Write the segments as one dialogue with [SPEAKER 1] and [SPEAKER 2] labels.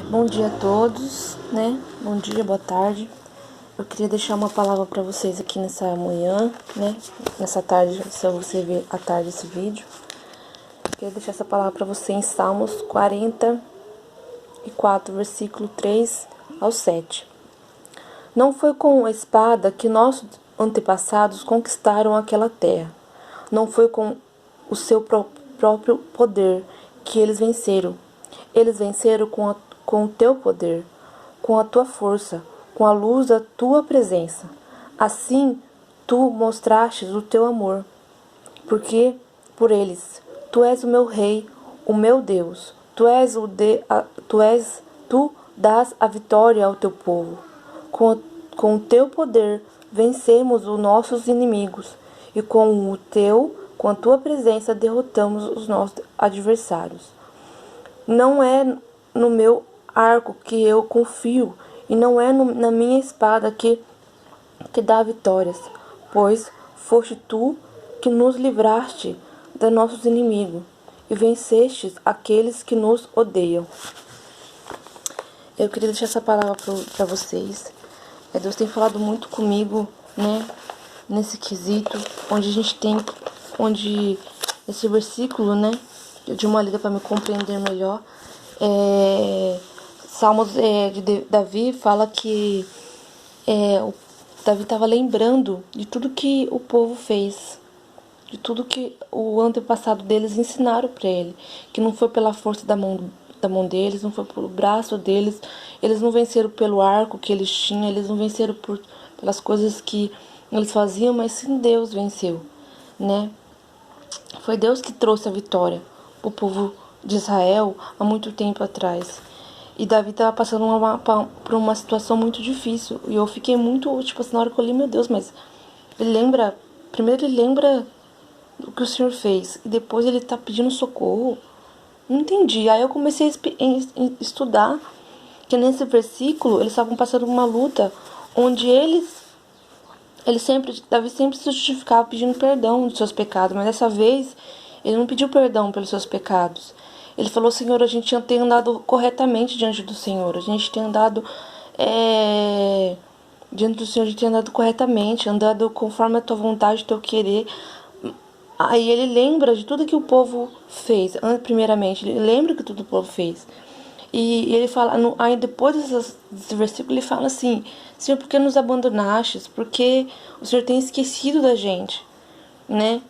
[SPEAKER 1] Bom dia a todos, né? Bom dia, boa tarde. Eu queria deixar uma palavra para vocês aqui nessa manhã, né? Nessa tarde, se você ver à tarde esse vídeo. Eu queria deixar essa palavra para você em Salmos 44, versículo 3 ao 7. Não foi com a espada que nossos antepassados conquistaram aquela terra. Não foi com o seu próprio poder que eles venceram. Eles venceram com o teu poder, com a tua força, com a luz da tua presença. Assim, tu mostrastes o teu amor, porque por eles, tu és o meu rei, o meu Deus. Tu dás a vitória ao teu povo. Com o teu poder, vencemos os nossos inimigos, e com a tua presença, derrotamos os nossos adversários. Não é no meu arco que eu confio, e não é na minha espada que dá vitórias, pois foste tu que nos livraste dos nossos inimigos e vencestes aqueles que nos odeiam. Eu queria deixar essa palavra para vocês. Deus tem falado muito comigo, né, nesse quesito, onde esse versículo, né, de uma lida para me compreender melhor. Salmos de Davi fala que o Davi estava lembrando de tudo que o povo fez, de tudo que o antepassado deles ensinaram para ele, que não foi pela força da mão deles, não foi pelo braço deles, eles não venceram pelo arco que eles tinham, eles não venceram pelas coisas que eles faziam, mas sim Deus venceu, né? Foi Deus que trouxe a vitória para o povo de Israel há muito tempo atrás. E Davi estava passando por uma situação muito difícil. E eu fiquei muito, tipo assim, na hora que eu li, meu Deus, mas primeiro ele lembra o que o Senhor fez. E depois ele está pedindo socorro. Não entendi. Aí eu comecei a estudar que nesse versículo eles estavam passando uma luta onde Davi sempre se justificava pedindo perdão dos seus pecados, mas dessa vez ele não pediu perdão pelos seus pecados. Ele falou: Senhor, a gente tem andado corretamente diante do Senhor, a gente tem andado diante do Senhor, a gente tem andado corretamente, andado conforme a tua vontade, o teu querer. Aí ele lembra de tudo que o povo fez, primeiramente, ele lembra que tudo o povo fez. E ele fala, aí depois desse versículo, ele fala assim: Senhor, por que nos abandonastes? Porque o Senhor tem esquecido da gente, né?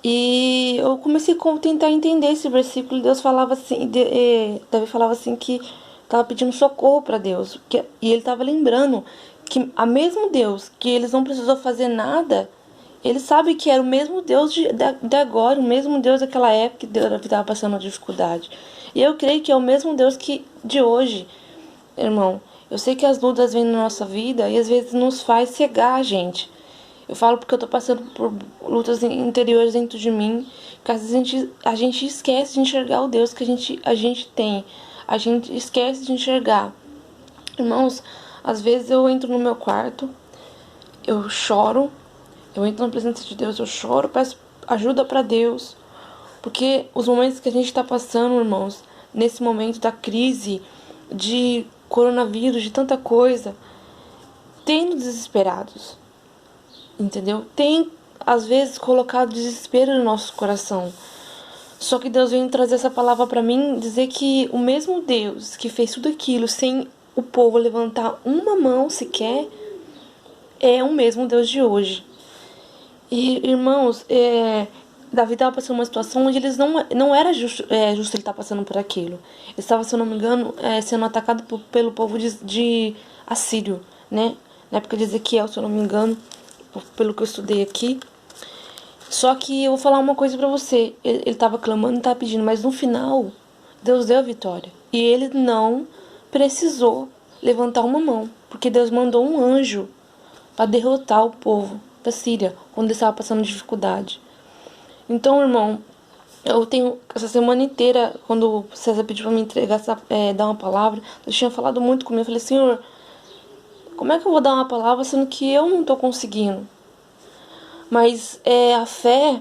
[SPEAKER 1] E eu comecei a tentar entender esse versículo. Deus falava assim, Davi falava assim que estava pedindo socorro para Deus. E ele estava lembrando que a mesmo Deus, que eles não precisou fazer nada, ele sabe que era o mesmo Deus de agora, o mesmo Deus daquela época que Davi estava passando uma dificuldade. E eu creio que é o mesmo Deus que de hoje, irmão. Eu sei que as lutas vêm na nossa vida e às vezes nos faz cegar a gente. Eu falo porque eu tô passando por lutas interiores dentro de mim, que às vezes a gente esquece de enxergar o Deus que a gente tem. A gente esquece de enxergar. Irmãos, às vezes eu entro no meu quarto, eu choro, eu entro na presença de Deus, eu choro, peço ajuda para Deus. Porque os momentos que a gente está passando, irmãos, nesse momento da crise, de coronavírus, de tanta coisa, tem nos desesperados. Entendeu? Tem, às vezes, colocado desespero no nosso coração. Só que Deus vem trazer essa palavra para mim, dizer que o mesmo Deus que fez tudo aquilo sem o povo levantar uma mão sequer, é o mesmo Deus de hoje. E, irmãos, Davi estava passando uma situação onde eles não era justo ele estar passando por aquilo. Ele estava, se eu não me engano, sendo atacado pelo povo de Assírio, né? Na época de Ezequiel, se eu não me engano, pelo que eu estudei aqui. Só que eu vou falar uma coisa pra você. Ele estava clamando, estava pedindo, mas no final, Deus deu a vitória. E ele não precisou levantar uma mão, porque Deus mandou um anjo para derrotar o povo da Síria, quando ele estava passando dificuldade. Então, irmão, eu tenho essa semana inteira, quando o César pediu para me entregar, dar uma palavra, eu tinha falado muito comigo. Eu falei: Senhor, como é que eu vou dar uma palavra sendo que eu não estou conseguindo? Mas a fé,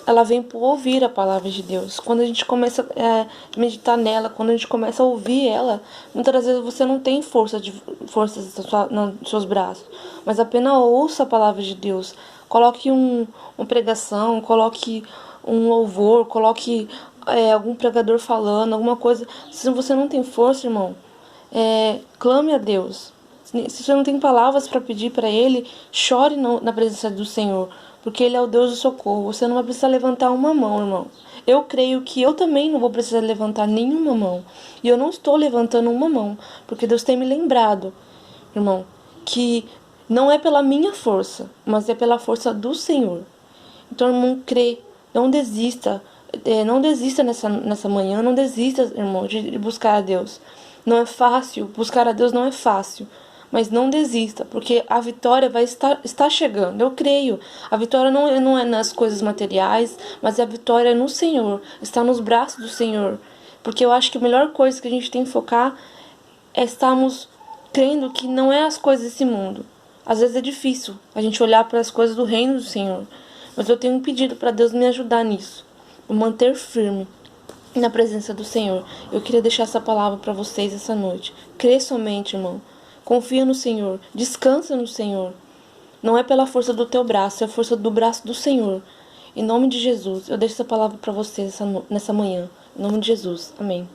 [SPEAKER 1] ela vem por ouvir a palavra de Deus. Quando a gente começa a meditar nela, quando a gente começa a ouvir ela, muitas das vezes você não tem forças nos seus braços, mas apenas ouça a palavra de Deus. Coloque uma pregação, coloque um louvor, coloque algum pregador falando, alguma coisa. Se você não tem força, irmão, clame a Deus. Se você não tem palavras para pedir para Ele, chore na presença do Senhor, porque Ele é o Deus do socorro. Você não vai precisar levantar uma mão, irmão. Eu creio que eu também não vou precisar levantar nenhuma mão. E eu não estou levantando uma mão, porque Deus tem me lembrado, irmão, que não é pela minha força, mas é pela força do Senhor. Então, irmão, crê, não desista. Não desista nessa manhã, não desista, irmão, de buscar a Deus. Não é fácil, buscar a Deus não é fácil. Mas não desista, porque a vitória está chegando. Eu creio. A vitória não é nas coisas materiais, mas a vitória é no Senhor. Está nos braços do Senhor. Porque eu acho que a melhor coisa que a gente tem que focar é estarmos crendo que não é as coisas desse mundo. Às vezes é difícil a gente olhar para as coisas do reino do Senhor. Mas eu tenho um pedido para Deus me ajudar nisso. Me manter firme na presença do Senhor. Eu queria deixar essa palavra para vocês essa noite. Crê somente, irmão. Confia no Senhor, descansa no Senhor. Não é pela força do teu braço, é a força do braço do Senhor. Em nome de Jesus, eu deixo essa palavra para vocês nessa manhã. Em nome de Jesus, amém.